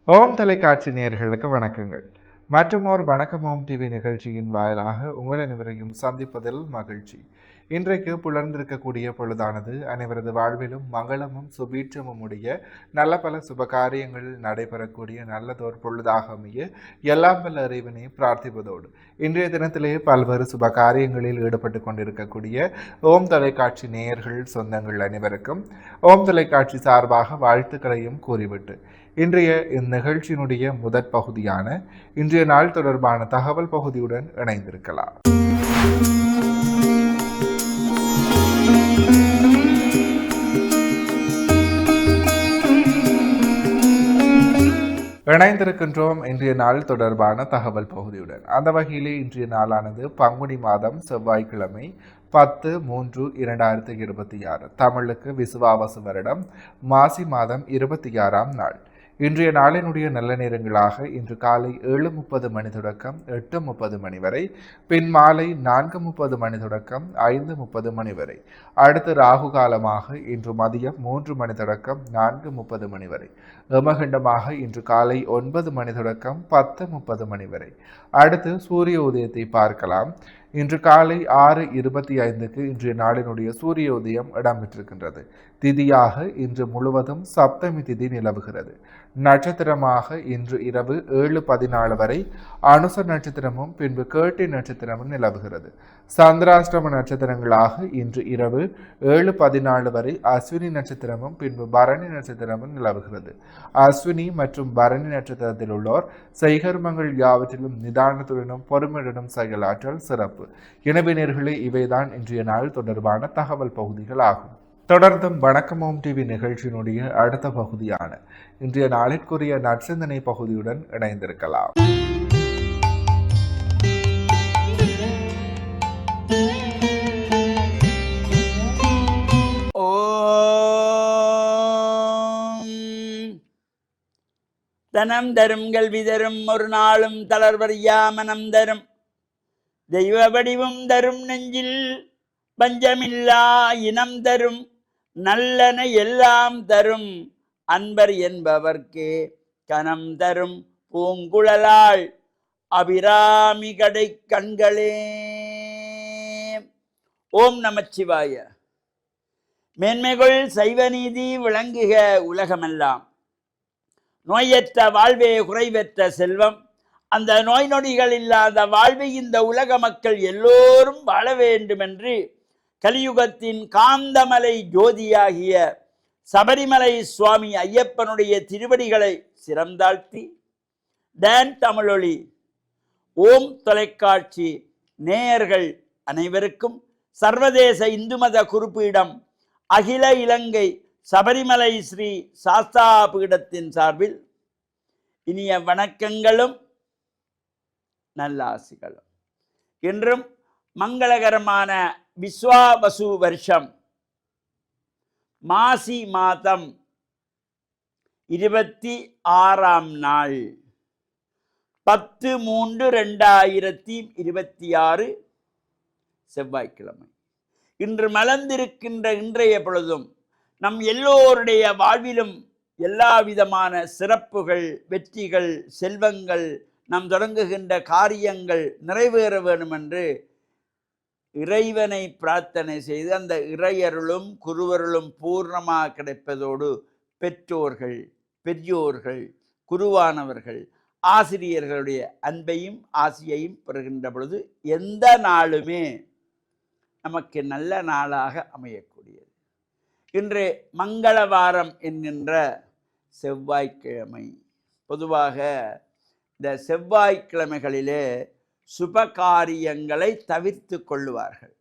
ஓம் தொலைக்காட்சி நேயர்களுக்கு வணக்கங்கள். மற்றும் ஒரு வணக்கம் ஓம் டிவி நிகழ்ச்சியின் வாயிலாக உங்கள் அனைவரையும் சந்திப்பதில் மகிழ்ச்சி. இன்றைக்கு புலர்ந்திருக்கக்கூடிய பொழுதானது அனைவரது வாழ்விலும் மங்களமும் சுபீட்சமும் உடைய நல்ல பல சுப காரியங்கள் நடைபெறக்கூடிய நல்லதோர் பொழுதாக அமைய எல்லாம் வல்ல இறைவனை பிரார்த்திப்பதோடு இன்றைய தினத்திலே பல்வேறு சுப காரியங்களில் ஈடுபட்டு கொண்டிருக்கக்கூடிய ஓம் தொலைக்காட்சி நேயர்கள் சொந்தங்கள் அனைவருக்கும் ஓம் தொலைக்காட்சி சார்பாக வாழ்த்துக்களையும் கூறிவிட்டு இன்றைய இந்நிகழ்ச்சியினுடைய முதற் பகுதியான இன்றைய நாள் தொடர்பான தகவல் பகுதியுடன் இணைந்திருக்கலாம். இணைந்திருக்கின்றோம் இன்றைய நாள் தொடர்பான தகவல் பகுதியுடன். அந்த வகையிலே இன்றைய நாளானது பங்குனி மாதம் செவ்வாய்க்கிழமை 10/3/2026 தமிழுக்கு விசுவாவசு வருடம் மாசி மாதம் 26ஆம் நாள். இன்றைய நாளினுடைய நல்ல நேரங்களாக இன்று காலை 7:30 மணி தொடக்கம் 8:30 மணி வரை, பின் மாலை 4:30 மணி தொடக்கம் 5:30 மணி வரை. அடுத்து ராகு காலமாக இன்று மதியம் 3 மணி தொடக்கம் 4:30 மணி வரை. யமகண்டமாக இன்று காலை 9 மணி தொடக்கம் 10:30 மணி வரை. அடுத்து சூரிய உதயத்தை பார்க்கலாம். இன்று காலை 6:25க்கு இன்றைய நாளினுடைய சூரிய உதயம் இடம்பெற்றிருக்கின்றது. திதியாக இன்று முழுவதும் சப்தமி திதி நிலவுகிறது. நட்சத்திரமாக இன்று இரவு 7:14 வரை அனுச நட்சத்திரமும் பின்பு கேட்டை நட்சத்திரமும் நிலவுகிறது. சந்திராஷ்டம நட்சத்திரங்களாக இன்று இரவு 7:14 வரை அஸ்வினி நட்சத்திரமும் பின்பு பரணி நட்சத்திரமும் நிலவுகிறது. அஸ்வினி மற்றும் பரணி நட்சத்திரத்தில் உள்ளோர் செய்கர்மங்கள் யாவற்றிலும் நிதானத்துடனும் பொறுமையுடனும் செயலாற்றல் சிறப்பு. எனவே நேயர்களே, இவைதான் இன்றைய நாள் தொடர்பான தகவல் பகுதிகள் ஆகும். தொடர்ந்தும் வணக்கம் ஓம் டிவி நிகழ்ச்சியினுடைய அடுத்த பகுதியான இன்றைய நாளிற்குரிய நற்சிந்தனை பகுதியுடன் இணைந்திருக்கலாம். தனம் தரும் கல்வி தரும் ஒரு நாளும் தளர்வறியா மனம் தரும் தெய்வ வடிவும் தரும் நெஞ்சில் பஞ்சமில்லா இனம் தரும் நல்லன எல்லாம் தரும் அன்பர் என்பவர்க்கே கனம் தரும் பூங்குழலாள் அபிராமி கடை கண்களே. ஓம் நமச்சிவாய. மேன்மைகள் சைவ நீதி விளங்குக உலகமெல்லாம். நோயற்ற வாழ்வே குறைவற்ற செல்வம். அந்த நோய் நொடிகள் இல்லாத வாழ்வை இந்த உலக மக்கள் எல்லோரும் வாழ வேண்டும் என்று கலியுகத்தின் காந்தமலை ஜோதியாகிய சபரிமலை சுவாமி ஐயப்பனுடைய திருவடிகளை சிறந்தாழ்த்தி டான் தமிழொலி ஓம் தொலைக்காட்சி நேயர்கள் அனைவருக்கும் சர்வதேச இந்து மத குறிப்பீடம் அகில இலங்கை சபரிமலை ஸ்ரீ சாஸ்தா பீடத்தின் சார்பில் இனிய வணக்கங்களும் நல்லாசிகளும். இன்றும் மங்களகரமான விஸ்வாவசு வருஷம் மாசி மாதம் 26ஆம் நாள் 10/3/2026 செவ்வாய்க்கிழமை. இன்று மலர்ந்திருக்கின்ற இன்றைய பொழுதும் நம் எல்லோருடைய வாழ்விலும் எல்லா விதமான சிறப்புகள், வெற்றிகள், செல்வங்கள், நாம் தொடங்குகின்ற காரியங்கள் நிறைவேற வேண்டும் என்று இறைவனை பிரார்த்தனை செய்து அந்த இறையருளும் குருவருளும் பூர்ணமாக கிடைப்பதோடு பெற்றோர்கள், பெரியோர்கள், குருவானவர்கள், ஆசிரியர்களுடைய அன்பையும் ஆசியையும் பெறுகின்ற பொழுது எந்த நாளுமே நமக்கு நல்ல நாளாக அமையக்கூடியது. இன்று மங்களவாரம் என்கின்ற செவ்வாய்க்கிழமை. பொதுவாக இந்த செவ்வாய்க்கிழமைகளிலே சுபகாரியங்களை தவிர்த்து கொள்ளுவார்கள்.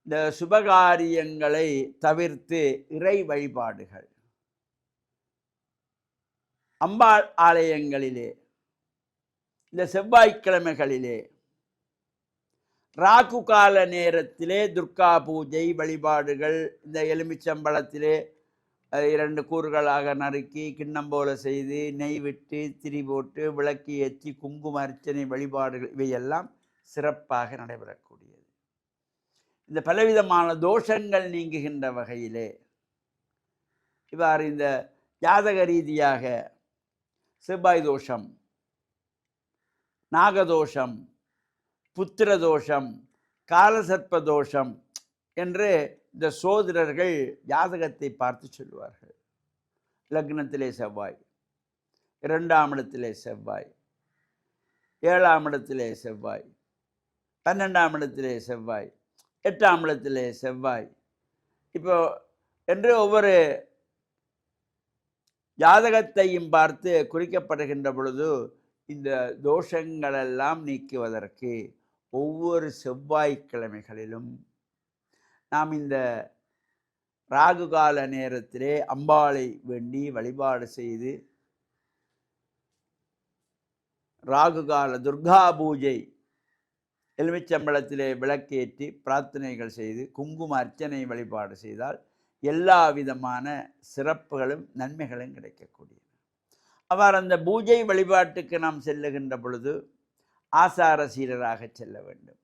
இந்த சுபகாரியங்களை தவிர்த்து இறை வழிபாடுகள், அம்பாள் ஆலயங்களிலே இந்த செவ்வாய்க்கிழமைகளிலே ராகு கால நேரத்திலே துர்கா பூஜை வழிபாடுகள், இந்த எலுமிச்சம்பழத்திலே 2 கூறுகளாக நறுக்கி கிண்ணம் போல செய்து நெய் விட்டு திரி போட்டு விளக்கி ஏற்றி குங்கும அர்ச்சனை வழிபாடுகள் இவையெல்லாம் சிறப்பாக நடைபெறக்கூடியது. இந்த பலவிதமான தோஷங்கள் நீங்குகின்ற வகையிலே இவ்வாறு இந்த ஜாதக ரீதியாக செவ்வாய் தோஷம், நாகதோஷம், புத்திர தோஷம், காலசர்ப்ப தோஷம் என்று இந்த சோதிடர்கள் ஜாதகத்தை பார்த்து சொல்லுவார்கள். லக்னத்திலே செவ்வாய், 2ஆம் இடத்திலே செவ்வாய், 7ஆம் இடத்திலே செவ்வாய், 12ஆம் இடத்திலே செவ்வாய், 8ஆம் இடத்திலே செவ்வாய், இப்போ என்று ஒவ்வொரு ஜாதகத்தையும் பார்த்து குறிக்கப்படுகின்ற பொழுது இந்த தோஷங்களெல்லாம் நீக்குவதற்கு ஒவ்வொரு செவ்வாய்க்கிழமைகளிலும் நாம் இந்த ராகுகால நேரத்திலே அம்பாளை வேண்டி வழிபாடு செய்து ராகுகால துர்கா பூஜை எலுமிச்சம்பழத்திலே விளக்கேற்றி பிரார்த்தனைகள் செய்து குங்கும அர்ச்சனை வழிபாடு செய்தால் எல்லா விதமான சிறப்புகளும் நன்மைகளும் கிடைக்கக்கூடியது. அவ்வாறு அந்த பூஜை வழிபாட்டுக்கு நாம் செல்லுகின்ற பொழுது ஆசார சீரராக செல்ல வேண்டும்.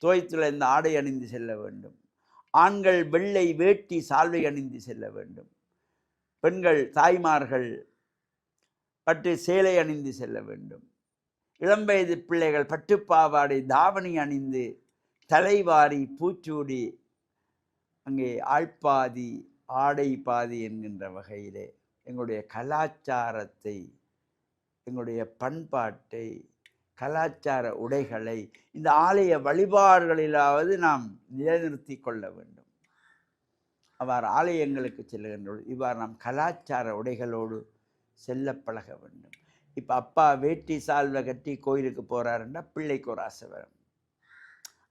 தோய்த்துளைந்த ஆடை அணிந்து செல்ல வேண்டும். ஆண்கள் வெள்ளை வேட்டி சால்வை அணிந்து செல்ல வேண்டும். பெண்கள் தாய்மார்கள் பட்டு சேலை அணிந்து செல்ல வேண்டும். இளம்பயது பிள்ளைகள் பட்டுப்பாவாடை தாவணி அணிந்து தலைவாரி பூச்சூடி அங்கே ஆள்பாதி ஆடை பாதி என்கின்ற வகையிலே எங்களுடைய கலாச்சாரத்தை, எங்களுடைய பண்பாட்டை, கலாச்சார உடைகளை இந்த ஆலய வழிபாடுகளிலாவது நாம் நிலைநிறுத்தி கொள்ள வேண்டும். அவ்வாறு ஆலயங்களுக்கு செல்லுகின்ற இவ்வாறு நாம் கலாச்சார உடைகளோடு செல்ல பழக வேண்டும். இப்போ அப்பா வேட்டி சால்வை கட்டி கோயிலுக்கு போகிறாருன்னா பிள்ளைக்கு ஒரு ஆசை வரும்.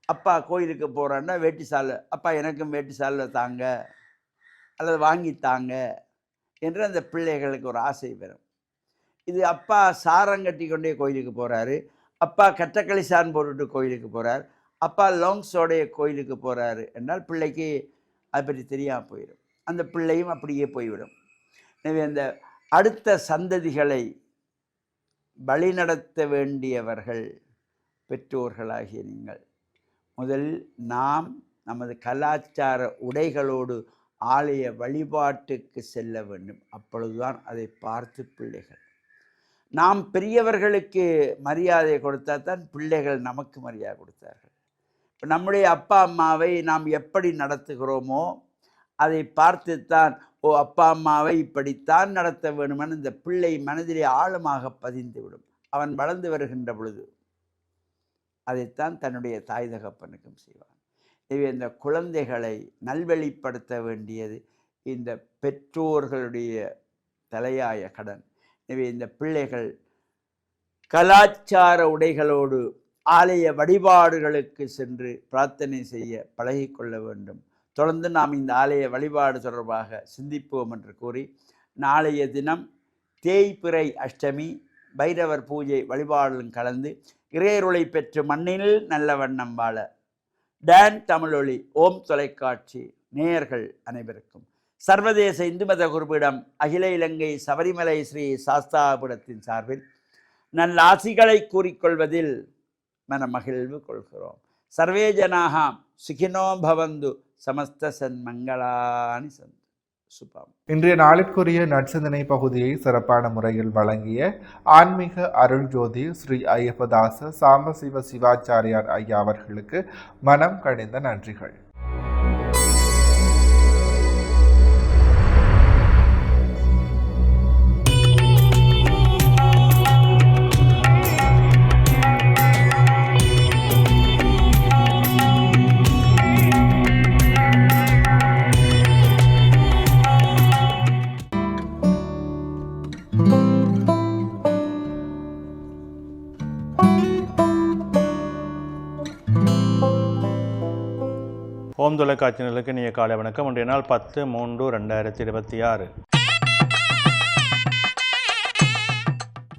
அப்பா கோயிலுக்கு போகிறாருன்னா வேட்டி சால்வை, அப்பா எனக்கும் வேட்டி சால்வை தாங்க அல்லது வாங்கித்தாங்க என்று அந்த பிள்ளைகளுக்கு ஒரு ஆசை வரும். இது அப்பா சாரங்கட்டி கொண்டே கோயிலுக்கு போகிறாரு, அப்பா கட்டக்களி சான் போட்டுட்டு கோயிலுக்கு போகிறார், அப்பா லாங்ஸோடைய கோயிலுக்கு போகிறாரு என்றால் பிள்ளைக்கு அதை பற்றி தெரியாமல் போயிடும். அந்த பிள்ளையும் அப்படியே போய்விடும். எனவே அந்த அடுத்த சந்ததிகளை வழிநடத்த வேண்டியவர்கள் பெற்றோர்களாகிய நீங்கள். முதலில் நாம் நமது கலாச்சார உடைகளோடு ஆலய வழிபாட்டுக்கு செல்ல வேண்டும். அப்பொழுதுதான் அதை பார்த்து பிள்ளைகள், நாம் பெரியவர்களுக்கு மரியாதை கொடுத்தால் தான் பிள்ளைகள் நமக்கு மரியாதை கொடுத்தார்கள். இப்போ நம்முடைய அப்பா அம்மாவை நாம் எப்படி நடத்துகிறோமோ அதை பார்த்துத்தான் ஓ அப்பா அம்மாவை இப்படித்தான் நடத்த வேண்டுமென இந்த பிள்ளை மனதிலே ஆழமாக பதிந்துவிடும். அவன் வளர்ந்து வருகின்ற பொழுது அதைத்தான் தன்னுடைய தாய் தகப்பனுக்கும் செய்வான். எனவே இந்த குழந்தைகளை நல்வழிப்படுத்த வேண்டியது இந்த பெற்றோர்களுடைய தலையாய கடன். எனவே இந்த பிள்ளைகள் கலாச்சார உடைகளோடு ஆலய வழிபாடுகளுக்கு சென்று பிரார்த்தனை செய்ய பழகிக்கொள்ள வேண்டும். தொடர்ந்து நாம் இந்த ஆலய வழிபாடு தொடர்பாக சிந்திப்போம் என்று கூறி, நாளைய தினம் தேய்பிறை அஷ்டமி பைரவர் பூஜை வழிபாடுகளும் கலந்து இறையருளை பெற்று மண்ணில் நல்ல வண்ணம் வாழ டான் தமிழொலி ஓம் தொலைக்காட்சி நேயர்கள் அனைவருக்கும் சர்வதேச இந்து மத குருபீடம் அகில இலங்கை சபரிமலை ஸ்ரீ சாஸ்தாபுரத்தின் சார்பில் நல்ல ஆசிகளை கூறிக்கொள்வதில் மனமகிழ்வு கொள்கிறோம். சர்வே ஜனாக சுகினோ பவந்து சமஸ்த சன்மங்களானி சந்து சுபம். இன்றைய நாளிற்குரிய நற்சிந்தனை பகுதியை சிறப்பான முறையில் வழங்கிய ஆன்மீக அருள் ஜோதி ஸ்ரீ ஐயப்பதாச சாம்பசிவ சிவாச்சாரியார் ஐயா அவர்களுக்கு மனம் கனிந்த நன்றிகள். ஓம் தொலைக்காட்சியினருக்கு நீ காலை வணக்கம். இன்றைய நாள் 10/3/2026.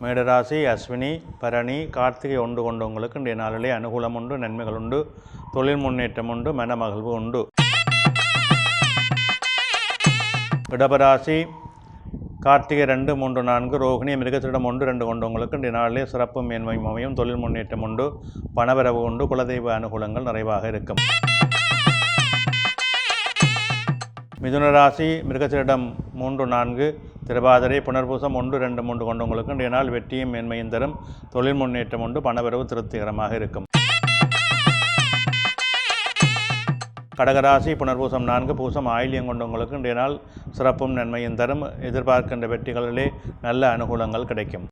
மேடராசி அஸ்வினி பரணி கார்த்திகை ஒன்று கொண்டவங்களுக்கு இன்றைய நாளிலே அனுகூலம் உண்டு, நன்மைகள் உண்டு, தொழில் முன்னேற்றம் உண்டு, மனமகிழ்வு உண்டு. இடபராசி கார்த்திகை 2, 3, 4 ரோகிணி மிருகத்திடம் 1, 2 கொண்டவங்களுக்கு இன்றைய நாளிலே சிறப்பு மேன்மையும் அமையும், தொழில் முன்னேற்றம் உண்டு, பணவரவு உண்டு, குலதெய்வ அனுகூலங்கள் நிறைவாக இருக்கும். மிதுனராசி மிருகத்திடம் 3, 4 திருவாதிரை புனர்பூசம் 1, 2, 3 கொண்டவங்களுக்கு இன்றைய நாள் வெற்றியும் மேன்மையும் தரும். தொழில் முன்னேற்றம் உண்டு. பணவரவு திருப்திகரமாக இருக்கும். கடகராசி புனர்பூசம் 4, பூசம் ஆயில்யம் கொண்டவங்களுக்கு இன்றைய நாள் சிறப்பும் நன்மையும் தரும். எதிர்பார்க்கின்ற வெற்றிகளிலே நல்ல அனுகூலங்கள் கிடைக்கும்.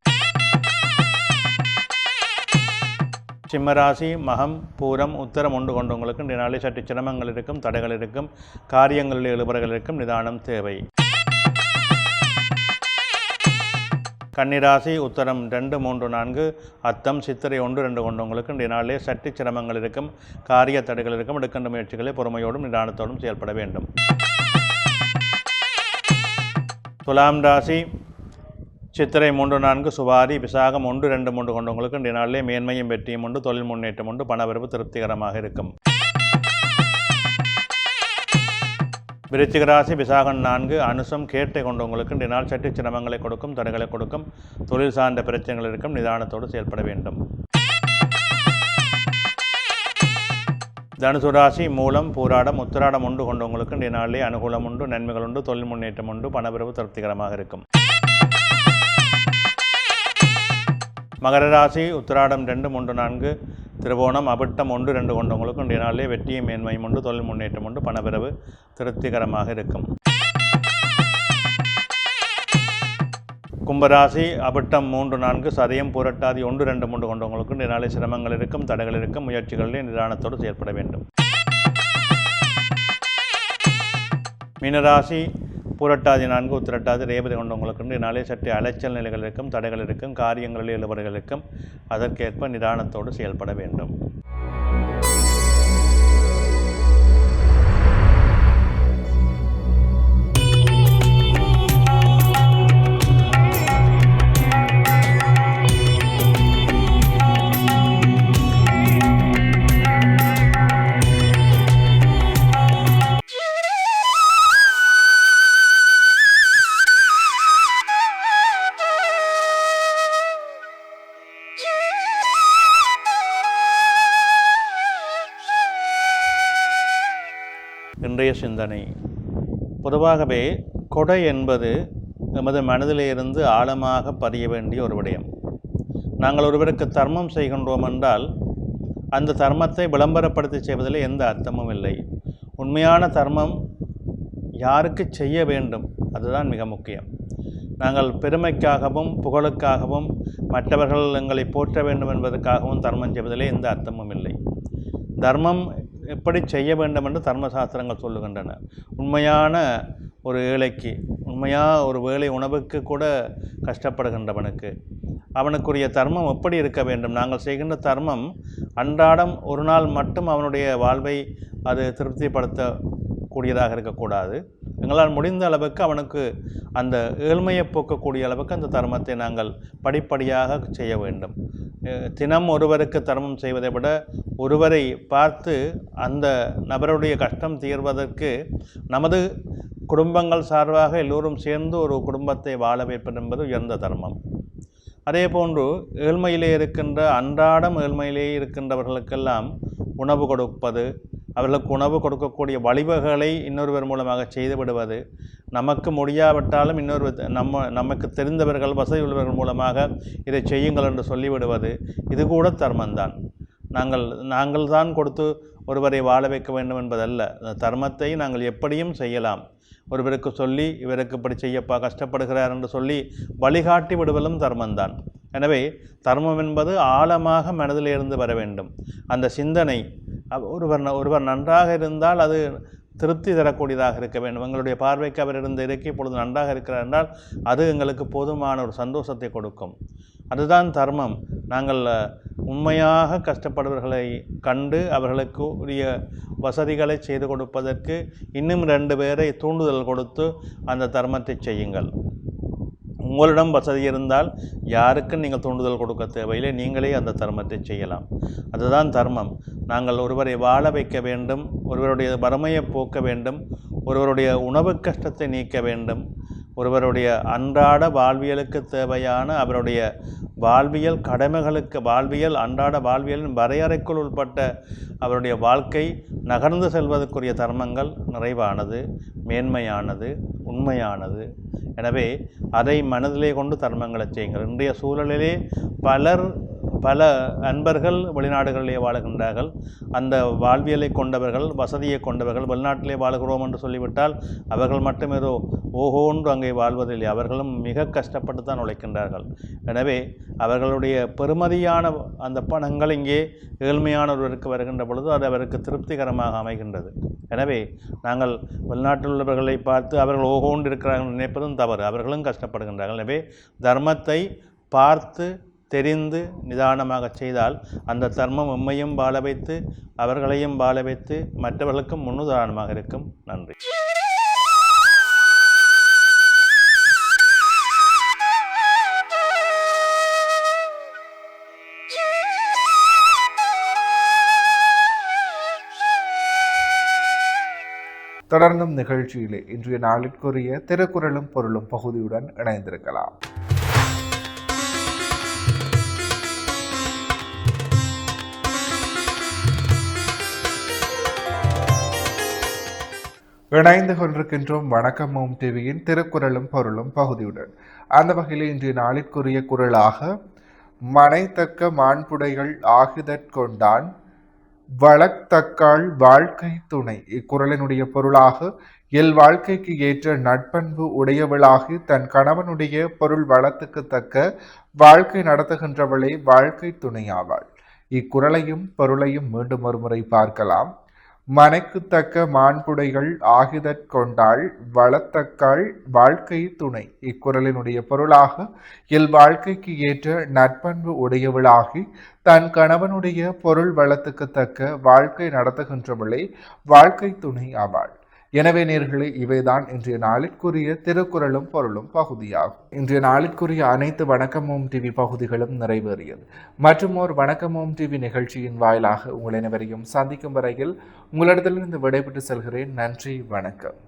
சிம்மராசி மகம் பூரம் உத்தரம் 1 கொண்டவங்களுக்கு இன்றைய நாளில் சற்று சிரமங்கள் இருக்கும், தடைகள் இருக்கும், காரியங்களில் இழுபறைகள் இருக்கும், நிதானம் தேவை. கன்னிராசி உத்தரம் 2, 3, 4, அத்தம் சித்திரை 1, 2 கொண்டவங்களுக்கு இன்றைய நாளிலே சற்று சிரமங்கள் இருக்கும், காரிய தடைகள் இருக்கும். எடுக்கின்ற முயற்சிகளை பொறுமையோடும் நிதானத்தோடும் செயல்பட வேண்டும். துலாம் ராசி சித்திரை 3, 4, சுவாரி விசாகம் 1, 2, 3 கொண்டவங்களுக்கு இன்றைய நாளிலே மேன்மையும் வெற்றியும் உண்டு. தொழில் முன்னேற்றம் உண்டு. பணவரவு திருப்திகரமாக இருக்கும். விருச்சிக ராசி விசாகம் 4, அனுசம் கேட்டை கொண்டவங்களுக்கு இன்றைய நாள் சற்று சிரமங்களை கொடுக்கும், தடைகளை கொடுக்கும். தொழில் சார்ந்த பிரச்சனைகள் இருக்கும். நிதானத்தோடு செயல்பட வேண்டும். தனுசு ராசி மூலம் பூராடம் உத்திராடம் 1 கொண்டவங்களுக்கு இன்றைய நாளிலே அனுகூலம் உண்டு, நன்மைகள் உண்டு, தொழில் முன்னேற்றம் உண்டு. பணவரவு திருப்திகரமாக இருக்கும். மகர ராசி உத்திராடம் 2, 3, 4, திருவோணம் அபிட்டம் 1, 2 கொண்டவங்களுக்கு இன்றைய நாளிலே வெற்றியும் மேன்மையும் உண்டு. தொழில் முன்னேற்றம் உண்டு. பணவரவு திருப்திகரமாக இருக்கும். கும்பராசி அபிட்டம் 3, 4, சதயம் புரட்டாதி 1, 2, 3 கொண்டவங்களுக்கு இன்றைய நாளில் சிரமங்கள் இருக்கும், தடைகள் இருக்கும். முயற்சிகளிலே நிதானத்தோடு செயல்பட வேண்டும். மீனராசி புரட்டாதி 4, உத்திரட்டாதி ரேவதி கொண்டவங்களுக்கு இன்றைய நாளில் சற்று அலைச்சல் நிலைகள் இருக்கும், தடைகள் இருக்கும், காரியங்களில் இழுபறைகள் இருக்கும். அதற்கேற்ப நிதானத்தோடு செயல்பட வேண்டும். இன்றைய சிந்தனை. பொதுவாகவே கொடை என்பது நமது மனதிலிருந்து ஆழமாக பதிய வேண்டிய ஒரு விடயம். நாங்கள் ஒருவருக்கு தர்மம் செய்கின்றோம் என்றால் அந்த தர்மத்தை விளம்பரப்படுத்தி செய்வதில் எந்த அர்த்தமும் இல்லை. உண்மையான தர்மம் யாருக்கு செய்ய வேண்டும் அதுதான் மிக முக்கியம். நாங்கள் பெருமைக்காகவும் புகழுக்காகவும் மற்றவர்கள் எங்களை போற்ற வேண்டும் என்பதற்காகவும் தர்மம் செய்வதிலே எந்த அர்த்தமும் இல்லை. தர்மம் எப்படி செய்ய வேண்டும் என்று தர்மசாஸ்திரங்கள் சொல்லுகின்றன. உண்மையான ஒரு ஏழைக்கு, உண்மையாக ஒரு வேளை உணவுக்கு கூட கஷ்டப்படுகின்றவனுக்கு அவனுக்குரிய தர்மம் எப்படி இருக்க வேண்டும்? நாங்கள் செய்கின்ற தர்மம் அன்றாடம் ஒரு நாள் மட்டும் அவனுடைய வாழ்வை அது திருப்திப்படுத்தக்கூடியதாக இருக்கக்கூடாது. எங்களால் முடிந்த அளவுக்கு அவனுக்கு அந்த ஏழ்மையை போக்கக்கூடிய அளவுக்கு அந்த தர்மத்தை நாங்கள் படிப்படியாக செய்ய வேண்டும். தினம் ஒருவருக்கு தர்மம் செய்வதை விட ஒருவரை பார்த்து அந்த நபருடைய கஷ்டம் தீர்வதற்கு நமது குடும்பங்கள் சார்பாக எல்லோரும் சேர்ந்து ஒரு குடும்பத்தை வாழ வைப்பது என்பது உயர்ந்த தர்மம். அதே போன்று ஏழ்மையிலே இருக்கின்ற அன்றாடம் ஏழ்மையிலே இருக்கின்றவர்களுக்கெல்லாம் உணவு கொடுப்பது, அவர்களுக்கு உணவு கொடுக்கக்கூடிய வழிவகைகளை இன்னொருவர் மூலமாக செய்து விடுவது, நமக்கு முடியாவிட்டாலும் நமக்கு தெரிந்தவர்கள் வசதி உள்ளவர்கள் மூலமாக இதை செய்யுங்கள் என்று சொல்லிவிடுவது, இது கூட தர்மம்தான். நாங்கள் தான் கொடுத்து ஒருவரை வாழ வைக்க வேண்டும் என்பதல்ல. தர்மத்தை நாங்கள் எப்படியும் செய்யலாம். ஒருவருக்கு சொல்லி இவருக்கு இப்படி செய்யப்பா கஷ்டப்படுகிறார் என்று சொல்லி வழிகாட்டி விடுவதும் தர்மம்தான். எனவே தர்மம் என்பது ஆழமாக மனதிலிருந்து வர வேண்டும். அந்த சிந்தனை ஒருவர் நன்றாக இருந்தால் அது திருப்தி தரக்கூடியதாக இருக்க வேண்டும். எங்களுடைய பார்வைக்கு அவர் இருந்த இறக்கி இப்பொழுது நன்றாக இருக்கிறார் என்றால் அது எங்களுக்கு போதுமான ஒரு சந்தோஷத்தை கொடுக்கும். அதுதான் தர்மம். நாங்கள் உண்மையாக கஷ்டப்படுபவர்களை கண்டு அவர்களுக்கு உரிய வசதிகளை செய்து கொடுப்பதற்கு இன்னும் 2 பேரை தூண்டுதல் கொடுத்து அந்த தர்மத்தை செய்யுங்கள். உங்களிடம் வசதி இருந்தால் யாருக்கும் நீங்கள் தூண்டுதல் கொடுக்க தேவையில்லை, நீங்களே அந்த தர்மத்தை செய்யலாம். அதுதான் தர்மம். நாங்கள் ஒருவரை வாழ வைக்க வேண்டும், ஒருவருடைய வறுமையை போக்க வேண்டும், ஒருவருடைய உணவு கஷ்டத்தை நீக்க வேண்டும், ஒருவருடைய அன்றாட வாழ்வியலுக்கு தேவையான அவருடைய வாழ்வியல் கடமைகளுக்கு அன்றாட வாழ்வியலின் வரையறைக்குள் உட்பட்ட அவருடைய வாழ்க்கை நகர்ந்து செல்வதற்குரிய தர்மங்கள் நிறைவானது, மேன்மையானது, உண்மையானது. எனவே அதை மனதிலே கொண்டு தர்மங்களை செய்யுங்கள். இன்றைய சூழலிலே பல அன்பர்கள் வெளிநாடுகளிலே வாழுகின்றார்கள். அந்த வாழ்வியலை கொண்டவர்கள், வசதியை கொண்டவர்கள் வெளிநாட்டிலே வாழ்கிறோம் என்று சொல்லிவிட்டால் அவர்கள் மட்டும் ஏதோ ஓஹோன்று அங்கே வாழ்வதில்லை. அவர்களும் மிக கஷ்டப்பட்டு தான் உழைக்கின்றார்கள். எனவே அவர்களுடைய பெறுமதியான அந்த பணங்கள் இங்கே ஏழ்மையானவருக்கு வருகின்ற பொழுது அது அவருக்கு திருப்திகரமாக அமைகின்றது. எனவே நாங்கள் வெளிநாட்டில் உள்ளவர்களை பார்த்து அவர்கள் ஓஹோன்று இருக்கிறார்கள் நினைப்பதும் தவறு. அவர்களும் கஷ்டப்படுகின்றார்கள். எனவே தர்மத்தை பார்த்து தெரிந்து நிதானமாக செய்தால் அந்த தர்மம் உம்மையும் வாழ வைத்து அவர்களையும் வாழ வைத்து மற்றவர்களுக்கும் முன்னுதாரணமாக இருக்கும். நன்றி. தொடர்ந்தும் நிகழ்ச்சியிலே இன்றைய நாளிற்குரிய திருக்குறளும் பொருளும் பகுதியுடன் இணைந்திருக்கலாம். இணைந்து கொண்டிருக்கின்றோம் வணக்கம் ஓம் டிவியின் திருக்குறளும் பொருளும் பகுதியுடன். அந்த வகையில் இன்றைய நாளிற்குரிய குறளாக மனைத்தக்க மாண்புடைகள் ஆகுதற்கொண்டான் வளத்தக்காள் வாழ்க்கை துணை. இக்குறளினுடைய பொருளாக எல் வாழ்க்கைக்கு ஏற்ற நட்பண்பு உடையவளாகி தன் கணவனுடைய பொருள் வளத்துக்கு தக்க வாழ்க்கை நடத்துகின்றவளே வாழ்க்கை துணையாவாள். இக்குறளையும் பொருளையும் மீண்டும் ஒருமுறை பார்க்கலாம். மனைக்கு தக்க மாண்புடைகள் ஆகிதற்கொண்டாள் வளத்தக்காள் வாழ்க்கை துணை. இக்குறளினுடைய பொருளாக எல் வாழ்க்கைக்கு ஏற்ற நட்பண்பு உடையவளாகி தன் கணவனுடைய பொருள் வளத்துக்கு தக்க வாழ்க்கை நடத்துகின்றவளே வாழ்க்கை துணை ஆவாள். எனவே நேர்களே, இவைதான் இன்றைய நாளிற்குரிய திருக்குறளும் பொருளும் பகுதியாகும். இன்றைய நாளிற்குரிய அனைத்து வணக்கம் ஓம் டிவி பகுதிகளும் நிறைவேறியது. மற்றும் ஒரு வணக்கம் ஓம் டிவி நிகழ்ச்சியின் வாயிலாக உங்கள் அனைவரையும் சந்திக்கும் வரையில் உங்களிடத்திலிருந்து விடைபெற்று செல்கிறேன். நன்றி, வணக்கம்.